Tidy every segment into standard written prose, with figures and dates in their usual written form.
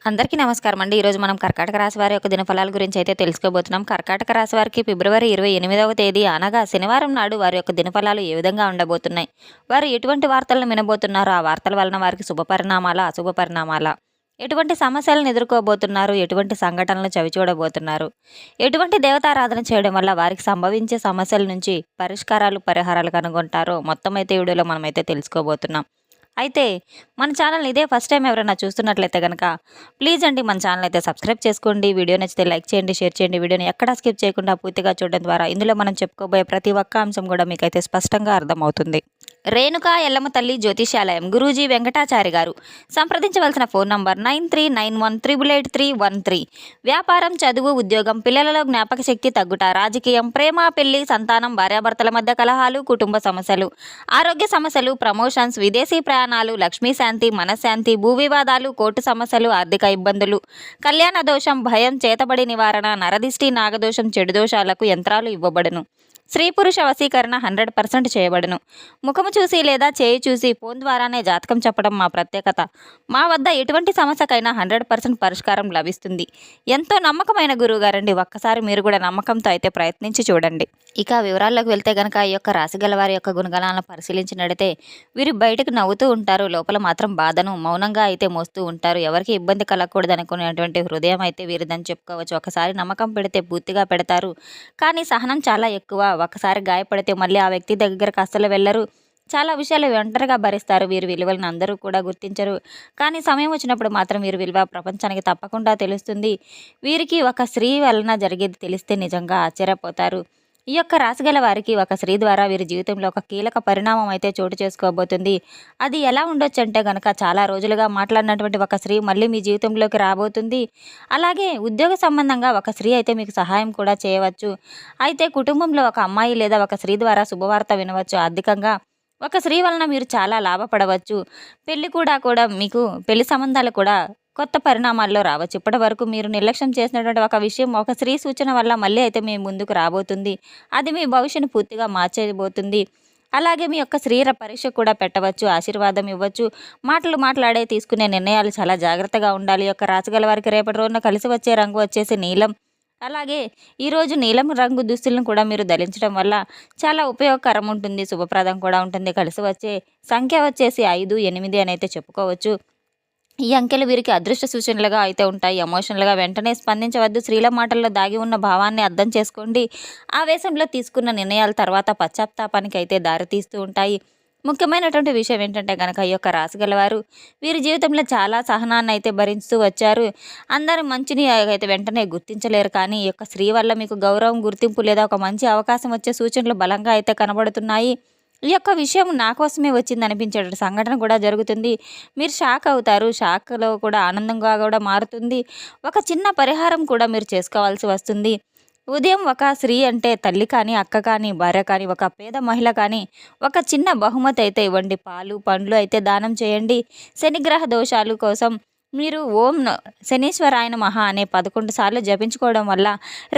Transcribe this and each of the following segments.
అందరికీ నమస్కారం అండి. ఈరోజు మనం కర్కాటక రాశి వారి యొక్క దినఫలాల గురించి అయితే తెలుసుకోబోతున్నాం. కర్కాటక రాశి వారికి ఫిబ్రవరి 28వ తేదీ అనగా శనివారం నాడు వారి యొక్క దినఫలాలు ఏ విధంగా ఉండబోతున్నాయి, వారు ఎటువంటి వార్తలను వినబోతున్నారు, ఆ వార్తల వలన వారికి శుభ పరిణామాలా అశుభ పరిణామాలా, ఎటువంటి సమస్యలను ఎదుర్కోబోతున్నారు, ఎటువంటి సంఘటనలు చవిచూడబోతున్నారు, ఎటువంటి దేవతారాధన చేయడం వల్ల వారికి సంభవించే సమస్యల నుంచి పరిష్కారాలు పరిహారాలు కనుగొంటారో మొత్తం అయితే ఈ వీడియోలో మనమైతే తెలుసుకోబోతున్నాం. అయితే మన ఛానల్ ఇదే ఫస్ట్ టైం ఎవరైనా చూస్తున్నట్లయితే కనుక ప్లీజ్ అండి మన ఛానల్ అయితే సబ్స్క్రైబ్ చేసుకోండి. వీడియో నచ్చితే లైక్ చేయండి, షేర్ చేయండి. వీడియోని ఎక్కడా స్కిప్ చేయకుండా పూర్తిగా చూడడం ద్వారా ఇందులో మనం చెప్పుకోబోయే ప్రతి ఒక్క అంశం కూడా మీకైతే స్పష్టంగా అర్థమవుతుంది. రేణుకా ఎల్లమ్మ తల్లి జ్యోతిష్యాలయం గురూజీ వెంకటాచారి గారు. సంప్రదించవలసిన ఫోన్ నంబర్ 9391888313. వ్యాపారం, చదువు, ఉద్యోగం, పిల్లలలో జ్ఞాపక శక్తి తగ్గుట, రాజకీయం, ప్రేమ, పెళ్లి, సంతానం, భార్యాభర్తల మధ్య కలహాలు, కుటుంబ సమస్యలు, ఆరోగ్య సమస్యలు, ప్రమోషన్స్, విదేశీ ప్రయాణాలు, లక్ష్మీ శాంతి, మనశ్శాంతి, భూ వివాదాలు, కోర్టు సమస్యలు, ఆర్థిక ఇబ్బందులు, కళ్యాణ దోషం, భయం, చేతబడి నివారణ, నరదిష్టి, నాగదోషం, చెడు దోషాలకు యంత్రాలు ఇవ్వబడును. స్త్రీ పురుష వశీకరణ 100% చేయబడును. ముఖము చూసి లేదా చేయి చూసి ఫోన్ ద్వారానే జాతకం చెప్పడం మా ప్రత్యేకత. మా వద్ద ఎటువంటి సమస్యకైనా 100% పరిష్కారం లభిస్తుంది. ఎంతో నమ్మకమైన గురువుగారండి. ఒక్కసారి మీరు కూడా నమ్మకంతో అయితే ప్రయత్నించి చూడండి. ఇక వివరాల్లోకి వెళ్తే గనక ఈ యొక్క రాశిగల వారి యొక్క గుణగణాలను పరిశీలించినట్లయితే వీరు బయటకు నవ్వుతూ ఉంటారు, లోపల మాత్రం బాధను మౌనంగా అయితే మోస్తూ ఉంటారు. ఎవరికి ఇబ్బంది కలగకూడదు అనుకునేటువంటి హృదయం అయితే వీరిదని చెప్పుకోవచ్చు. ఒకసారి నమ్మకం పెడితే పూర్తిగా పెడతారు, కానీ సహనం చాలా ఎక్కువ. ఒకసారి గాయపడితే మళ్ళీ ఆ వ్యక్తి దగ్గరకు అస్సలు వెళ్ళరు. చాలా విషయాలు ఒంటరిగా భరిస్తారు. వీరి విలువలను అందరూ కూడా గుర్తించరు, కానీ సమయం వచ్చినప్పుడు మాత్రం వీరి విలువ ప్రపంచానికి తప్పకుండా తెలుస్తుంది. వీరికి ఒక స్త్రీ వలన జరిగేది తెలిస్తే నిజంగా ఆశ్చర్యపోతారు. ఈ యొక్క రాశిగల వారికి ఒక స్త్రీ ద్వారా వీరి జీవితంలో ఒక కీలక పరిణామం అయితే చోటు చేసుకోబోతుంది. అది ఎలా ఉండొచ్చు అంటే గనక చాలా రోజులుగా మాట్లాడినటువంటి ఒక స్త్రీ మళ్ళీ మీ జీవితంలోకి రాబోతుంది. అలాగే ఉద్యోగ సంబంధంగా ఒక స్త్రీ అయితే మీకు సహాయం కూడా చేయవచ్చు. అయితే కుటుంబంలో ఒక అమ్మాయి లేదా ఒక స్త్రీ ద్వారా శుభవార్త వినవచ్చు. ఆర్థికంగా ఒక స్త్రీ వలన మీరు చాలా లాభపడవచ్చు. పెళ్లి కూడా మీకు పెళ్లి సంబంధాలు కూడా కొత్త పరిణామాల్లో రావచ్చు. ఇప్పటి వరకు మీరు నిర్లక్ష్యం చేసినటువంటి ఒక విషయం ఒక స్త్రీ సూచన వల్ల మళ్ళీ అయితే మీ ముందుకు రాబోతుంది. అది మీ భవిష్యత్తు పూర్తిగా మార్చేయబోతుంది. అలాగే మీ యొక్క శరీర పరీక్ష కూడా పెట్టవచ్చు, ఆశీర్వాదం ఇవ్వచ్చు. మాటలు మాట్లాడే తీసుకునే నిర్ణయాలు చాలా జాగ్రత్తగా ఉండాలి. ఈ యొక్క రాశిగల వారికి రేపటి రోజున కలిసి వచ్చే రంగు వచ్చేసి నీలం. అలాగే ఈరోజు నీలం రంగు దుస్తులను కూడా మీరు ధరించడం వల్ల చాలా ఉపయోగకరం ఉంటుంది, శుభప్రదం కూడా ఉంటుంది. కలిసి వచ్చే సంఖ్య వచ్చేసి 5, 8 అని అయితే చెప్పుకోవచ్చు. ఈ అంకెలు వీరికి అదృష్ట సూచనలుగా అయితే ఉంటాయి. ఎమోషనల్గా వెంటనే స్పందించవద్దు. స్త్రీల మాటల్లో దాగి ఉన్న భావాన్ని అర్థం చేసుకోండి. ఆవేశంలో తీసుకున్న నిర్ణయాల తర్వాత పశ్చాత్తాపానికి అయితే దారితీస్తూ ఉంటాయి. ముఖ్యమైనటువంటి విషయం ఏంటంటే కనుక ఈ యొక్క రాశిగలవారు వీరి జీవితంలో చాలా సహనాన్ని అయితే భరిస్తూ వచ్చారు. అందరూ మంచిని అయితే వెంటనే గుర్తించలేరు, కానీ ఈ యొక్క స్త్రీ వల్ల మీకు గౌరవం, గుర్తింపు లేదా ఒక మంచి అవకాశం వచ్చే సూచనలు బలంగా అయితే కనబడుతున్నాయి. ఈ యొక్క విషయం నా కోసమే వచ్చింది అనిపించే సంఘటన కూడా జరుగుతుంది. మీరు షాక్ అవుతారు. షాక్లో కూడా ఆనందంగా కూడా మారుతుంది. ఒక చిన్న పరిహారం కూడా మీరు చేసుకోవాల్సి వస్తుంది. ఉదయం ఒక స్త్రీ అంటే తల్లి కానీ, అక్క కానీ, భార్య కానీ, ఒక పేద మహిళ కానీ ఒక చిన్న బహుమతి అయితే ఇవ్వండి. పాలు, పండ్లు అయితే దానం చేయండి. శనిగ్రహ దోషాలు కోసం మీరు శనీశ్వరాయ నమః అనే 11 సార్లు జపించుకోవడం వల్ల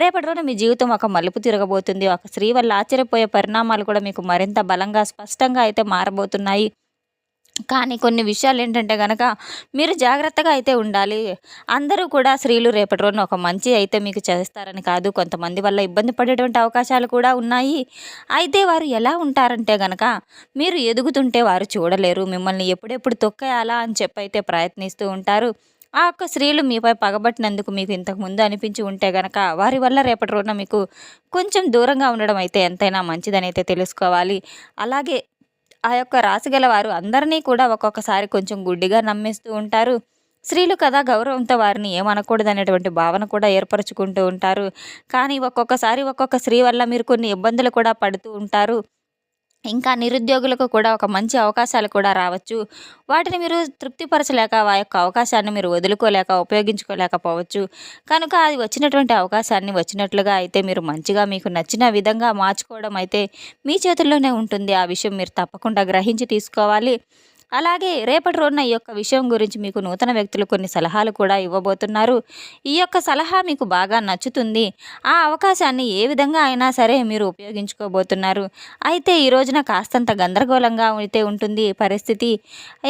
రేపటి రోజున మీ జీవితం ఒక మలుపు తిరగబోతుంది. ఒక స్త్రీ వల్ల ఆశ్చర్యపోయే పరిణామాలు కూడా మీకు మరింత బలంగా, స్పష్టంగా అయితే మారబోతున్నాయి. కానీ కొన్ని విషయాలు ఏంటంటే గనక మీరు జాగ్రత్తగా అయితే ఉండాలి. అందరూ కూడా స్త్రీలు రేపటి రోజున ఒక మంచి అయితే మీకు చేస్తారని కాదు, కొంతమంది వల్ల ఇబ్బంది పడేటువంటి అవకాశాలు కూడా ఉన్నాయి. అయితే వారు ఎలా ఉంటారంటే గనక మీరు ఎదుగుతుంటే వారు చూడలేరు. మిమ్మల్ని ఎప్పుడెప్పుడు తొక్కేయాలా అని చెప్పి అయితే ప్రయత్నిస్తూ ఉంటారు. ఆ ఒక్క స్త్రీలు మీపై పగబట్టినందుకు మీకు ఇంతకుముందు అనిపించి ఉంటే గనక వారి వల్ల రేపటి రోజున మీకు కొంచెం దూరంగా ఉండడం అయితే ఎంతైనా మంచిదని అయితే తెలుసుకోవాలి. అలాగే ఆ యొక్క రాశిగల వారు అందరినీ కూడా ఒక్కొక్కసారి కొంచెం గుడ్డిగా నమ్మేస్తూ ఉంటారు. స్త్రీలు కదా, గౌరవంతో వారిని ఏమనకూడదు అనేటువంటి భావన కూడా ఏర్పరచుకుంటూ ఉంటారు. కానీ ఒక్కొక్కసారి ఒక్కొక్క స్త్రీ వల్ల మీరు కొన్ని ఇబ్బందులు కూడా పడుతూ ఉంటారు. ఇంకా నిరుద్యోగులకు కూడా ఒక మంచి అవకాశాలు కూడా రావచ్చు. వాటిని మీరు తృప్తిపరచలేక ఆ యొక్క అవకాశాన్ని మీరు వదులుకోలేక, ఉపయోగించుకోలేకపోవచ్చు. కనుక అది వచ్చినటువంటి అవకాశాన్ని వచ్చినట్లుగా అయితే మీరు మంచిగా మీకు నచ్చిన విధంగా మార్చుకోవడం అయితే మీ చేతుల్లోనే ఉంటుంది. ఆ విషయం మీరు తప్పకుండా గ్రహించి తీసుకోవాలి. అలాగే రేపటి రోజున ఈ యొక్క విషయం గురించి మీకు నూతన వ్యక్తులు కొన్ని సలహాలు కూడా ఇవ్వబోతున్నారు. ఈ యొక్క సలహా మీకు బాగా నచ్చుతుంది. ఆ అవకాశాన్ని ఏ విధంగా అయినా సరే మీరు ఉపయోగించుకోబోతున్నారు. అయితే ఈ రోజున కాస్తంత గందరగోళంగా అయితే ఉంటుంది ఈ పరిస్థితి.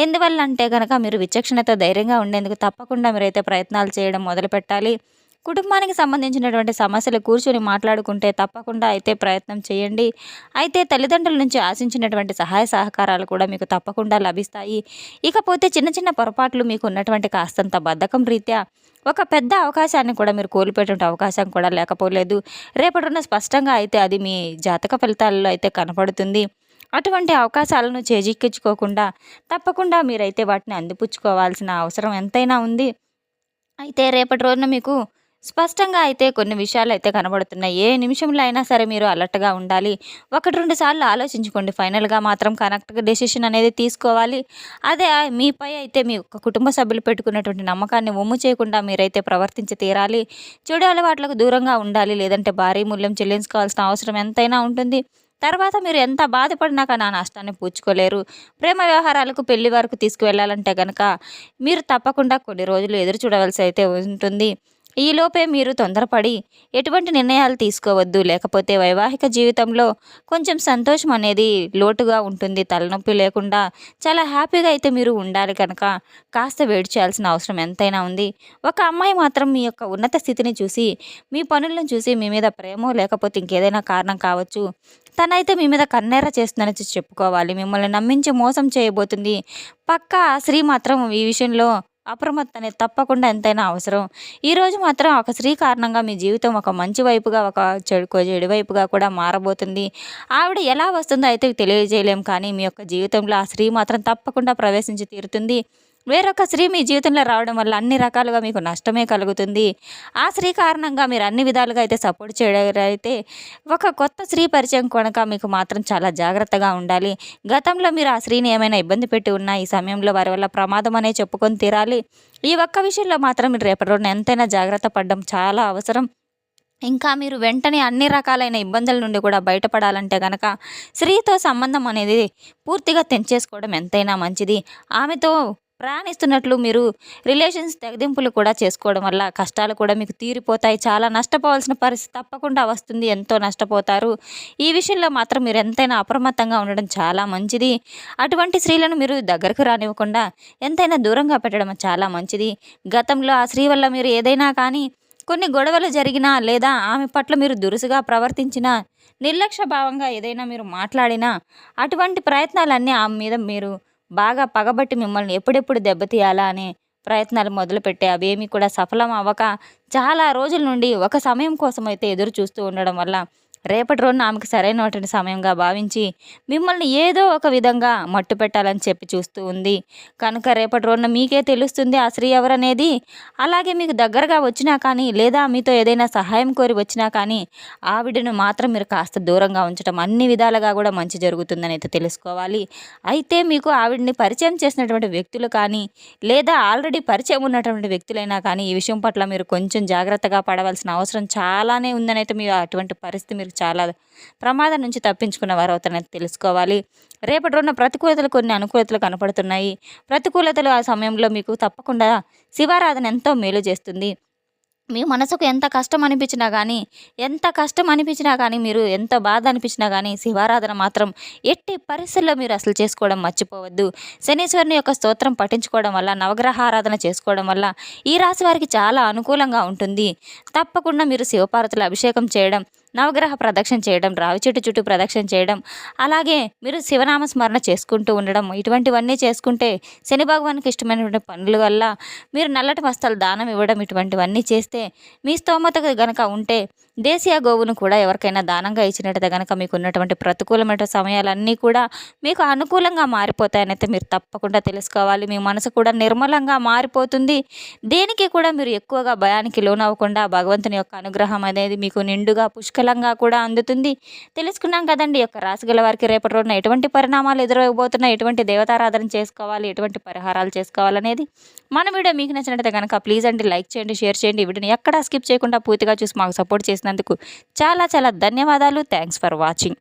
ఎందువల్లంటే గనక మీరు విచక్షణతో ధైర్యంగా ఉండేందుకు తప్పకుండా మీరైతే ప్రయత్నాలు చేయడం మొదలుపెట్టాలి. కుటుంబానికి సంబంధించినటువంటి సమస్యలు కూర్చొని మాట్లాడుకుంటే తప్పకుండా అయితే ప్రయత్నం చేయండి. అయితే తల్లిదండ్రుల నుంచి ఆశించినటువంటి సహాయ సహకారాలు కూడా మీకు తప్పకుండా లభిస్తాయి. ఇకపోతే చిన్న చిన్న పొరపాట్లు మీకు ఉన్నటువంటి కాస్తంత బద్ధకం రీత్యా ఒక పెద్ద అవకాశాన్ని కూడా మీరు కోల్పోయేటువంటి అవకాశం కూడా లేకపోలేదు. రేపటిన్న స్పష్టంగా అయితే అది మీ జాతక ఫలితాలలో అయితే కనపడుతుంది. అటువంటి అవకాశాలను చేజిక్కించుకోకుండా తప్పకుండా మీరైతే వాటిని అందిపుచ్చుకోవాల్సిన అవసరం ఎంతైనా ఉంది. అయితే రేపటి రోజున మీకు స్పష్టంగా అయితే కొన్ని విషయాలు అయితే కనబడుతున్నాయి. ఏ నిమిషంలో అయినా సరే మీరు అలర్ట్‌గా ఉండాలి. 1, 2 సార్లు ఆలోచించుకోండి. ఫైనల్‌గా మాత్రం కరెక్ట్‌గా డెసిషన్ అనేది తీసుకోవాలి. అదే మీపై అయితే మీ యొక్క కుటుంబ సభ్యులు పెట్టుకున్నటువంటి నమ్మకాన్ని వమ్ము చేయకుండా మీరైతే ప్రవర్తించి తీరాలి. చెడు అలవాట్లకు దూరంగా ఉండాలి. లేదంటే భారీ మూల్యం చెల్లించుకోవాల్సిన అవసరం ఎంతైనా ఉంటుంది. తర్వాత మీరు ఎంత బాధపడినా కానీ ఆ నష్టాన్ని పూడ్చుకోలేరు. ప్రేమ వ్యవహారాలకు పెళ్లి వరకు తీసుకువెళ్ళాలంటే గనక మీరు తప్పకుండా కొన్ని రోజులు ఎదురు చూడవలసి అయితే ఉంటుంది. ఈలోపే మీరు తొందరపడి ఎటువంటి నిర్ణయాలు తీసుకోవద్దు. లేకపోతే వైవాహిక జీవితంలో కొంచెం సంతోషం అనేది లోటుగా ఉంటుంది. తలనొప్పి లేకుండా చాలా హ్యాపీగా అయితే మీరు ఉండాలి కనుక కాస్త వెయిట్ చేయాల్సిన అవసరం ఎంతైనా ఉంది. ఒక అమ్మాయి మాత్రం మీ యొక్క ఉన్నత స్థితిని చూసి, మీ పనులను చూసి మీ మీద ప్రేమో లేకపోతే ఇంకేదైనా కారణం కావచ్చు, తనైతే మీ మీద కన్నెర్ర చేస్తుందని చెప్పుకోవాలి. మిమ్మల్ని నమ్మించి మోసం చేయబోతుంది. పక్కా ఆ స్త్రీ మాత్రం ఈ విషయంలో అప్రమత్త అనేది తప్పకుండా ఎంతైనా అవసరం. ఈరోజు మాత్రం ఒక స్త్రీ కారణంగా మీ జీవితం ఒక మంచి వైపుగా, ఒక చెడు వైపుగా కూడా మారబోతుంది. ఆవిడ ఎలా వస్తుందో అయితే తెలియజేయలేం, కానీ మీ యొక్క జీవితంలో ఆ స్త్రీ మాత్రం తప్పకుండా ప్రవేశించి తీరుతుంది. వేరొక స్త్రీ మీ జీవితంలో రావడం వల్ల అన్ని రకాలుగా మీకు నష్టమే కలుగుతుంది. ఆ స్త్రీ కారణంగా మీరు అన్ని విధాలుగా అయితే సపోర్ట్ చేయగలిగితే ఒక కొత్త స్త్రీ పరిచయం కనుక మీకు మాత్రం చాలా జాగ్రత్తగా ఉండాలి. గతంలో మీరు ఆ స్త్రీని ఏమైనా ఇబ్బంది పెట్టి ఉన్నా ఈ సమయంలో వారి వల్ల ప్రమాదం అనే చెప్పుకొని తీరాలి. ఈ ఒక్క విషయంలో మాత్రం మీరు రేపటి రోజున ఎంతైనా జాగ్రత్త పడడం చాలా అవసరం. ఇంకా మీరు వెంటనే అన్ని రకాలైన ఇబ్బందుల నుండి కూడా బయటపడాలంటే గనక స్త్రీతో సంబంధం అనేది పూర్తిగా తెంచేసుకోవడం ఎంతైనా మంచిది. ఆమెతో ప్రయాణిస్తున్నట్లు మీరు రిలేషన్స్ తెగదింపులు కూడా చేసుకోవడం వల్ల కష్టాలు కూడా మీకు తీరిపోతాయి. చాలా నష్టపోవాల్సిన పరిస్థితి తప్పకుండా వస్తుంది. ఎంతో నష్టపోతారు. ఈ విషయంలో మాత్రం మీరు ఎంతైనా అప్రమత్తంగా ఉండడం చాలా మంచిది. అటువంటి స్త్రీలను మీరు దగ్గరకు రానివ్వకుండా ఎంతైనా దూరంగా పెట్టడం చాలా మంచిది. గతంలో ఆ స్త్రీ వల్ల మీరు ఏదైనా కానీ కొన్ని గొడవలు జరిగినా, లేదా ఆమె పట్ల మీరు దురుసుగా ప్రవర్తించినా, నిర్లక్ష్య భావంగా ఏదైనా మీరు మాట్లాడినా, అటువంటి ప్రయత్నాలన్నీ ఆమె మీద మీరు బాగా పగబట్టి మిమ్మల్ని ఎప్పుడెప్పుడు దెబ్బతీయాలా అనే ప్రయత్నాలు మొదలుపెట్టే అవేమీ కూడా సఫలం అవ్వక చాలా రోజుల నుండి ఒక సమయం కోసం అయితే ఎదురు చూస్తూ ఉండడం వల్ల రేపటి రోజున ఆమెకు సరైనటువంటి సమయంగా భావించి మిమ్మల్ని ఏదో ఒక విధంగా మట్టు పెట్టాలని చెప్పి చూస్తూ ఉంది. కనుక రేపటి రోజున మీకే తెలుస్తుంది ఆ స్త్రీ ఎవరనేది. అలాగే మీకు దగ్గరగా వచ్చినా కానీ, లేదా మీతో ఏదైనా సహాయం కోరి వచ్చినా కానీ ఆవిడను మాత్రం మీరు కాస్త దూరంగా ఉంచడం అన్ని విధాలుగా కూడా మంచి జరుగుతుందని అయితే తెలుసుకోవాలి. అయితే మీకు ఆవిడని పరిచయం చేసినటువంటి వ్యక్తులు కానీ, లేదా ఆల్రెడీ పరిచయం ఉన్నటువంటి వ్యక్తులైనా కానీ ఈ విషయం పట్ల మీరు కొంచెం జాగ్రత్తగా పడవలసిన అవసరం చాలానే ఉందని అయితే మీరు అటువంటి పరిస్థితి మీరు చాలా ప్రమాదం నుంచి తప్పించుకున్న వారు అవుతారని తెలుసుకోవాలి. రేపటి రోజున ప్రతికూలతలు కొన్ని అనుకూలతలు కనపడుతున్నాయి. ప్రతికూలతలు ఆ సమయంలో మీకు తప్పకుండా శివారాధన ఎంతో మేలు చేస్తుంది. మీ మనసుకు ఎంత కష్టం అనిపించినా కానీ మీరు ఎంత బాధ అనిపించినా కానీ శివారాధన మాత్రం ఎట్టి పరిస్థితుల్లో మీరు అసలు చేసుకోవడం మర్చిపోవద్దు. శనీశ్వరుని యొక్క స్తోత్రం పఠించుకోవడం వల్ల, నవగ్రహ ఆరాధన చేసుకోవడం వల్ల ఈ రాశి వారికి చాలా అనుకూలంగా ఉంటుంది. తప్పకుండా మీరు శివపార్వతుల అభిషేకం చేయడం, నవగ్రహ ప్రదక్షిణ చేయడం, రావి చెట్టు చుట్టూ ప్రదక్షిణ చేయడం, అలాగే మీరు శివనామ స్మరణ చేసుకుంటూ ఉండడం, ఇటువంటివన్నీ చేసుకుంటే శని భగవానికి ఇష్టమైనటువంటి పనుల వల్ల మీరు నల్లటి వస్త్రాలు దానం ఇవ్వడం, ఇటువంటివన్నీ చేస్తే మీ స్తోమత గనక ఉంటే దేశీయ గోవును కూడా ఎవరికైనా దానంగా ఇచ్చినట్టయితే గనక మీకు ఉన్నటువంటి ప్రతికూలమైన సమయాలన్నీ కూడా మీకు అనుకూలంగా మారిపోతాయని అయితే మీరు తప్పకుండా తెలుసుకోవాలి. మీ మనసు కూడా నిర్మలంగా మారిపోతుంది. దేనికి కూడా మీరు ఎక్కువగా భయానికి లోనవ్వకుండా భగవంతుని యొక్క అనుగ్రహం అనేది మీకు నిండుగా పుష్కలంగా కూడా అందుతుంది. తెలుసుకున్నాం కదండి. యొక్క రాశి గల వారికి రేపటి రోజున ఎటువంటి పరిణామాలు ఎదురవబోతున్నాయి, ఎటువంటి దేవతారాధన చేసుకోవాలి, ఎటువంటి పరిహారాలు చేసుకోవాలనేది మన వీడియో మీకు నచ్చినట్టయితే కనుక ప్లీజ్ అండి లైక్ చేయండి, షేర్ చేయండి. ఈ వీడియోని ఎక్కడా స్కిప్ చేయకుండా పూర్తిగా చూసి మాకు సపోర్ట్ చేసినందుకు చాలా చాలా ధన్యవాదాలు. Thanks for watching.